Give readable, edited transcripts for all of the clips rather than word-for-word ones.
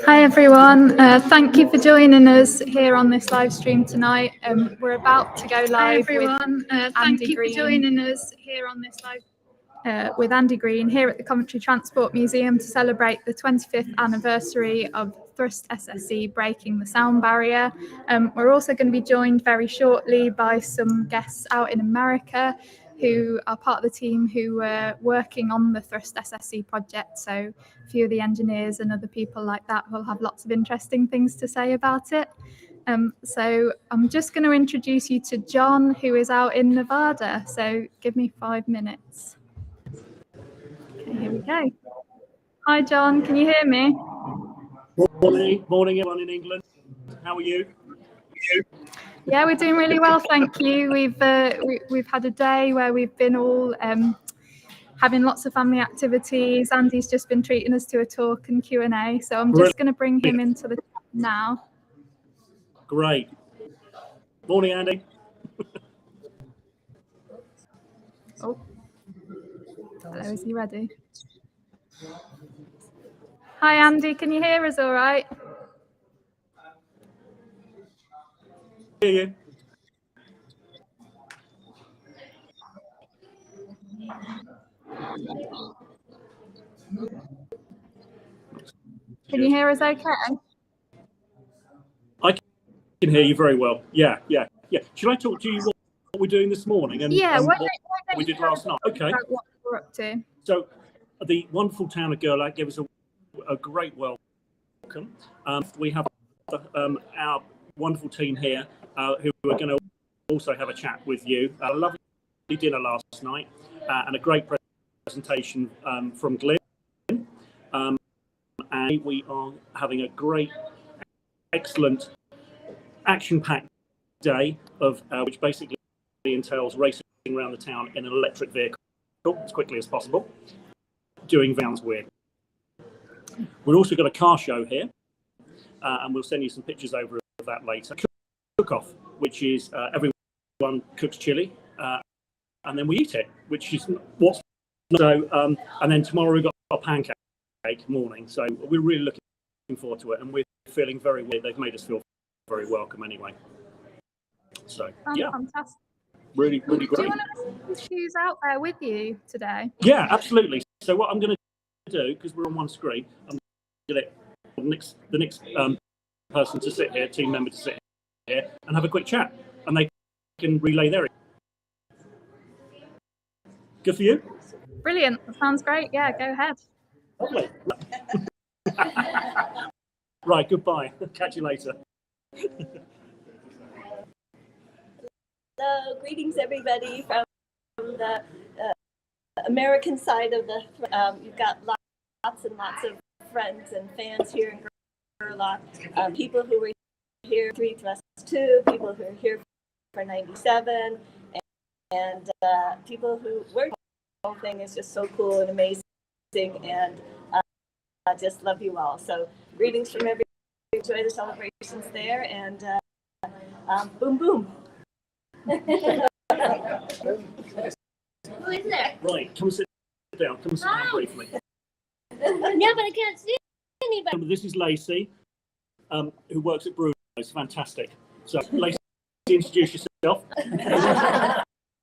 Hi everyone, thank you for joining us here on this live stream tonight. We're about to go live with Andy Green here at the Coventry Transport Museum to celebrate the 25th anniversary of Thrust SSC breaking the sound barrier. We're also going to be joined very shortly by some guests out in America who are part of the team who were working on the Thrust SSC project. So a few of the engineers and other people like that will have lots of interesting things to say about it. So I'm just going to introduce you to John, who is out in Nevada. So give me 5 minutes. Okay, here we go. Hi, John. Can you hear me? Morning, everyone in England. How are you? Yeah, we're doing really well, thank you. We've had a day where we've been all having lots of family activities. Andy's just been treating us to a talk and Q&A, so I'm just going to bring him into the chat now. Great. Morning, Andy. Oh, hello, is he ready? Hi, Andy, can you hear us all right? Hear you. Can you hear us okay? I can hear you very well. Yeah. Should I talk to you what we're doing this morning and what we did last night? Okay. What we're up to. So the wonderful town of Gerlach gave us a great welcome. We have our wonderful team here who are going to also have a chat with you. A lovely dinner last night and a great presentation from Glenn. And we are having a great, excellent, action-packed day of which basically entails racing around the town in an electric vehicle as quickly as possible, doing sounds weird. We've also got a car show here, and we'll send you some pictures over of that later. Cook-off, which is everyone cooks chili, and then we eat it, which is what's so. And then tomorrow we've got a pancake morning, so we're really looking forward to it, and we're feeling very weird. They've made us feel very welcome anyway. So yeah, fantastic. Really great. Do you want to who's out there with you today? Yeah, absolutely. So what I'm going to do, because we're on one screen, I'm going to get the next person to sit here, team member to sit here, and have a quick chat, and they can relay their. Good for you. Brilliant. That sounds great. Yeah, go ahead. Lovely. Right, goodbye. Catch you later. Hello, greetings everybody from the American side of the. You've got lots and lots of friends and fans here in Gerlach. People who were here for Thrust 2, people who are here for 97, and people who were. The whole thing is just so cool and amazing, and I just love you all. So greetings from everybody. Enjoy the celebrations there, and boom, boom. Who is there? Right, come sit down. Come sit down briefly. Yeah, but I can't see anybody. This is Lacey, who works at Bruno's. Fantastic. So, Lacey, introduce yourself. Who do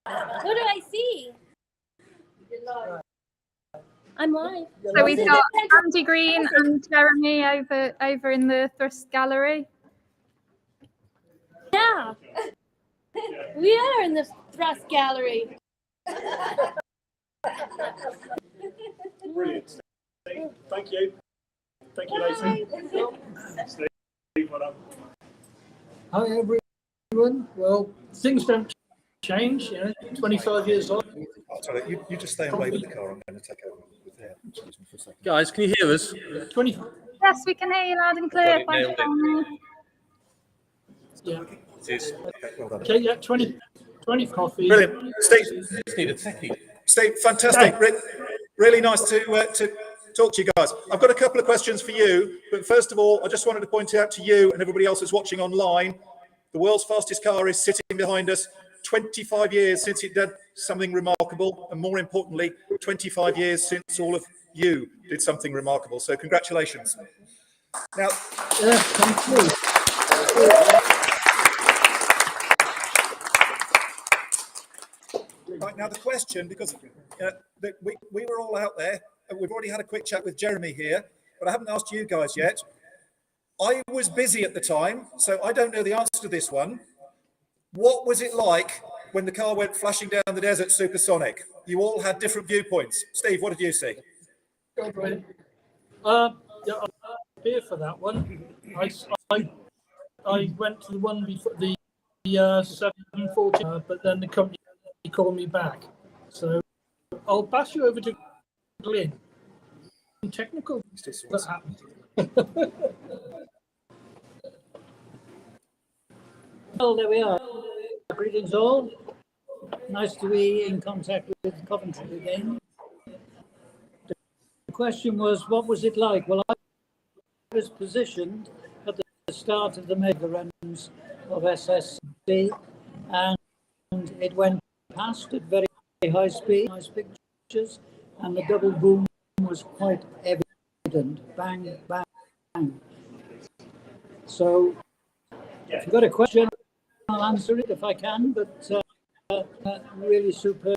I see? I'm live. So we've got Andy Green and Jeremy over in the Thrust Gallery. Yeah. We are in the Thrust Gallery. Brilliant. Thank you. Thank you, Lacey. Steve, well done. Hi, everyone. Well, things don't change, 25 years on. Oh, sorry, you just stay away with the car. I'm going to take over with there. Excuse me for a second. Guys, can you hear us? 20. Yes, we can hear you loud and clear. Thank you. Yeah. It is. Okay, well done. Okay, yeah, 20 coffee. Brilliant. Steve, Just need a techie. Steve, fantastic. Really nice to talk to you guys. I've got a couple of questions for you, but first of all, I just wanted to point out to you and everybody else who's watching online, the world's fastest car is sitting behind us, 25 years since it did something remarkable, and more importantly, 25 years since all of you did something remarkable. So congratulations. Now, Thank you. right, now the question, because we were all out there, and we've already had a quick chat with Jeremy here, but I haven't asked you guys yet. I was busy at the time, so I don't know the answer to this one. What was it like when the car went flashing down the desert supersonic? You all had different viewpoints. Steve, what did you see? Yeah, I'm here for that one. I went to the one before the 740, but then the company called me back. So I'll pass you over to Glyn. Technical that happened. Well, there we are. Greetings all. Nice to be in contact with Coventry again. The question was, what was it like? Well, I was positioned at the start of the mega runs of SSC, and it went past at very high speed, nice pictures, and the double boom was quite evident. Bang, bang, bang. So, if you've got a question, I'll answer it if I can, but really superb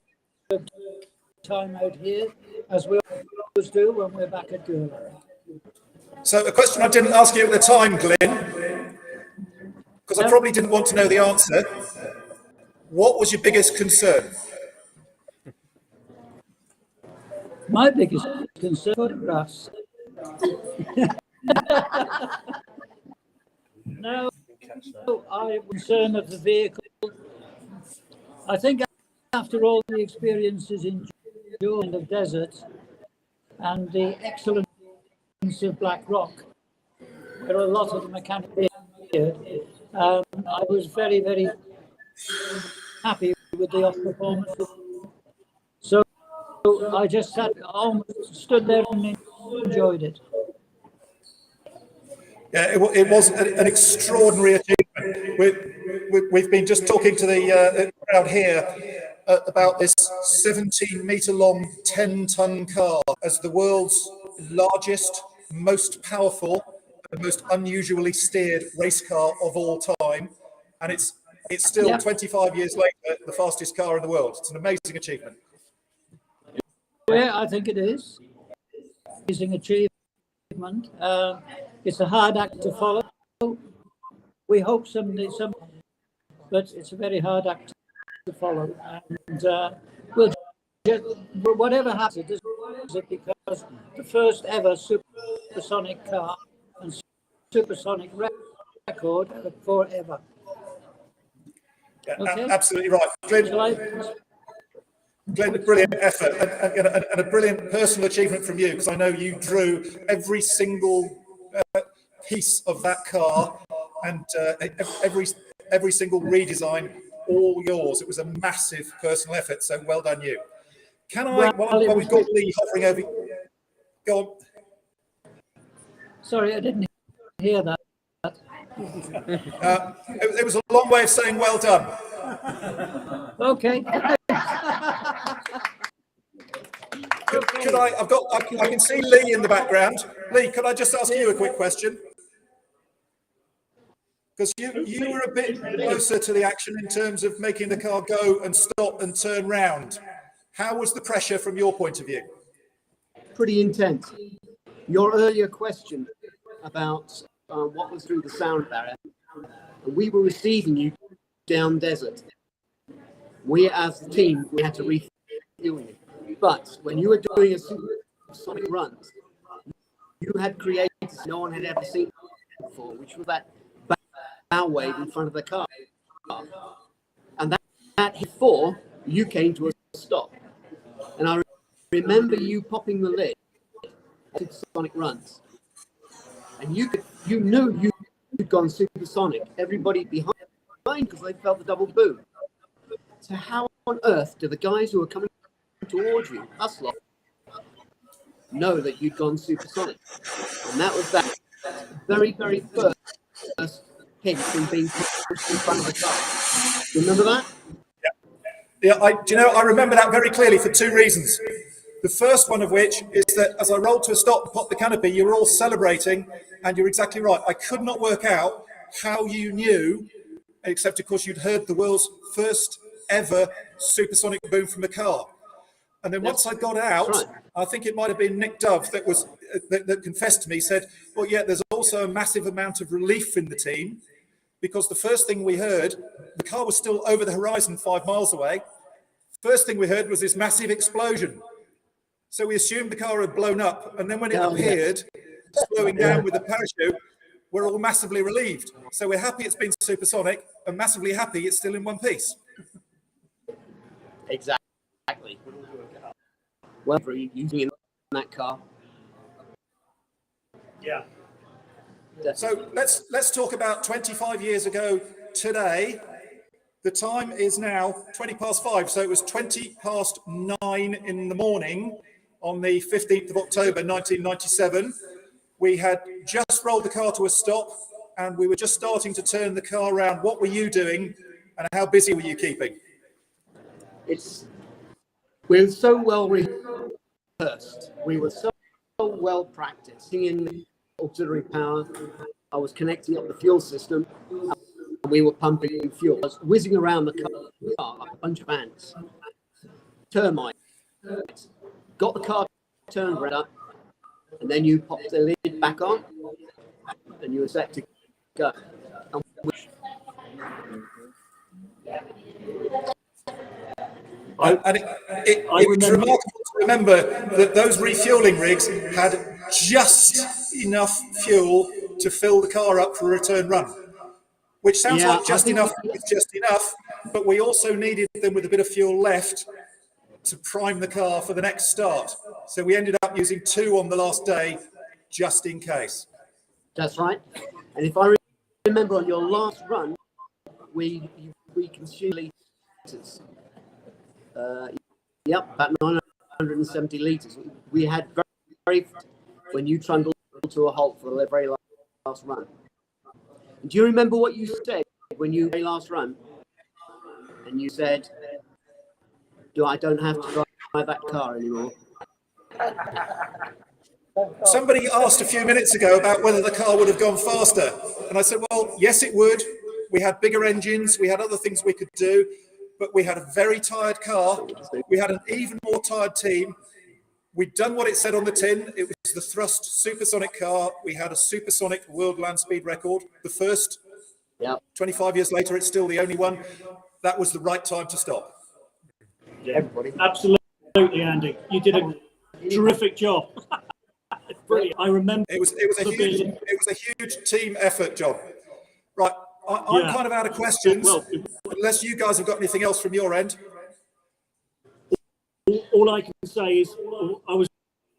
time out here, as we always do when we're back at Gurla. So a question I didn't ask you at the time, Glyn, because I probably didn't want to know the answer. What was your biggest concern? My biggest concern, photographs. No, I'm concerned of the vehicle. I think after all the experiences in the desert and the excellence of Black Rock, where a lot of the mechanics here, I was very, very happy with the performance. So I just stood there and enjoyed it. Yeah, it was an extraordinary achievement. We've been just talking to the crowd here about this 17-meter-long, 10-ton car as the world's largest, most powerful, and most unusually steered race car of all time. And it's still, 25 years later, the fastest car in the world. It's an amazing achievement. Yeah, I think it is. Amazing achievement. It's a hard act to follow. We hope someday, but it's a very hard act to follow. And we'll just, whatever happens, it because the first ever supersonic car and supersonic record forever. Yeah, okay. Absolutely right. Glenn, a brilliant effort and a brilliant personal achievement from you, because I know you drew every single piece of that car and every single redesign, all yours. It was a massive personal effort, so well done you. Can I, while we've got Lee hovering over, go on. Sorry, I didn't hear that. It was a long way of saying well done. Okay. Could I can see Lee in the background. Lee, could I just ask you a quick question? Because you were a bit closer to the action in terms of making the car go and stop and turn round. How was the pressure from your point of view? Pretty intense. Your earlier question about what was through the sound barrier, and we were receiving you down desert. We as the team, we had to refuel you. But when you were doing a supersonic run, you had created no one had ever seen before, which was that bow wave in front of the car. And that before you came to a stop. And I remember you popping the lid of supersonic runs. And you knew you'd gone supersonic. Everybody behind, because they felt the double boom. So how on earth do the guys who are coming towards you, us lot, know that you'd gone supersonic? And that was that very, very first hint from being pushed in front of the car. Remember that? Yeah, I remember that very clearly for two reasons. The first one of which is that as I rolled to a stop and popped the canopy, you were all celebrating, and you're exactly right. I could not work out how you knew, except of course you'd heard the world's first ever supersonic boom from a car. And then once I got out, right. I think it might have been Nick Dove that confessed to me, said, well, yeah, there's also a massive amount of relief in the team, because the first thing we heard, the car was still over the horizon 5 miles away. First thing we heard was this massive explosion. So we assumed the car had blown up, and then when it appeared, slowing down with the parachute, we're all massively relieved. So we're happy it's been supersonic, and massively happy it's still in one piece. Exactly. Well, for using in that car. Yeah. So let's talk about 25 years ago today. The time is now 5:20, so it was 9:20 in the morning on the 15th of October 1997. We had just rolled the car to a stop, and we were just starting to turn the car around. What were you doing, and how busy were you keeping? We're so well rehearsed. We were so well practiced. In the auxiliary power, I was connecting up the fuel system, and we were pumping fuel. I was whizzing around the car like a bunch of ants. Termites. Got the car turned right up, and then you popped the lid back on, and you were set to go. And it was remarkable to remember that those refueling rigs had just enough fuel to fill the car up for a return run, which sounds like just enough is just enough, but we also needed them with a bit of fuel left to prime the car for the next start. So we ended up using 2 on the last day, just in case. That's right. And if I remember, on your last run, we consumed liters. About 970 liters. We had very when you trundled to a halt for the very last run. Do you remember what you said when you very last run? And you said, I don't have to drive that car anymore. Somebody asked a few minutes ago about whether the car would have gone faster. And I said, well, yes, it would. We had bigger engines. We had other things we could do. But we had a very tired car. We had an even more tired team. We'd done what it said on the tin. It was the Thrust supersonic car. We had a supersonic world land speed record. The first. 25 years later, it's still the only one. That was the right time to stop. Yeah, everybody. Absolutely, Andy. You did a terrific job. Brilliant. I remember it was a huge team effort, John. Right, I'm kind of out of questions, unless you guys have got anything else from your end. All I can say is I was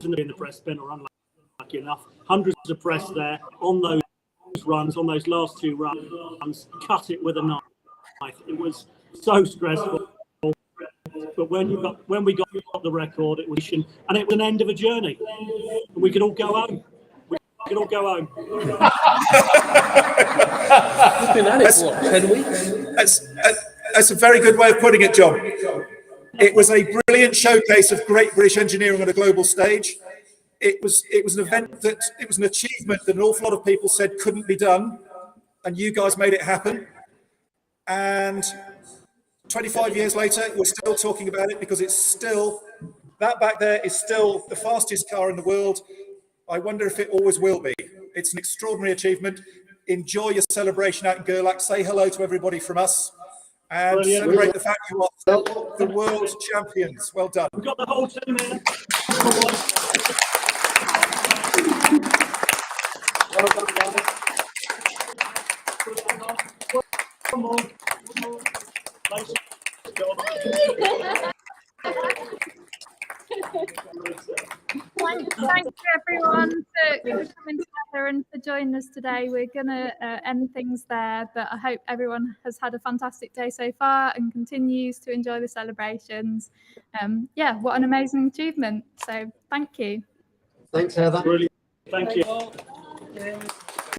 in the press bin, or unlucky enough, hundreds of press there on those runs, on those last 2 runs, cut it with a knife. It was so stressful. But when we got the record, it was an end of a journey, and we could all go home. That's a very good way of putting it, John. It was a brilliant showcase of great British engineering on a global stage. It was an event it was an achievement that an awful lot of people said couldn't be done, and you guys made it happen. And 25 years later, we're still talking about it, because it's still, that back there is still the fastest car in the world. I wonder if it always will be. It's an extraordinary achievement. Enjoy your celebration out in Gerlach. Say hello to everybody from us, and celebrate the fact you are still the world champions. Well done. We've got the whole team here. Well done, guys. Come on. Nice job. Thank you everyone for coming together and for joining us today. We're going to end things there, but I hope everyone has had a fantastic day so far and continues to enjoy the celebrations. What an amazing achievement. So thank you. Thanks, Heather. Brilliant. Thank you.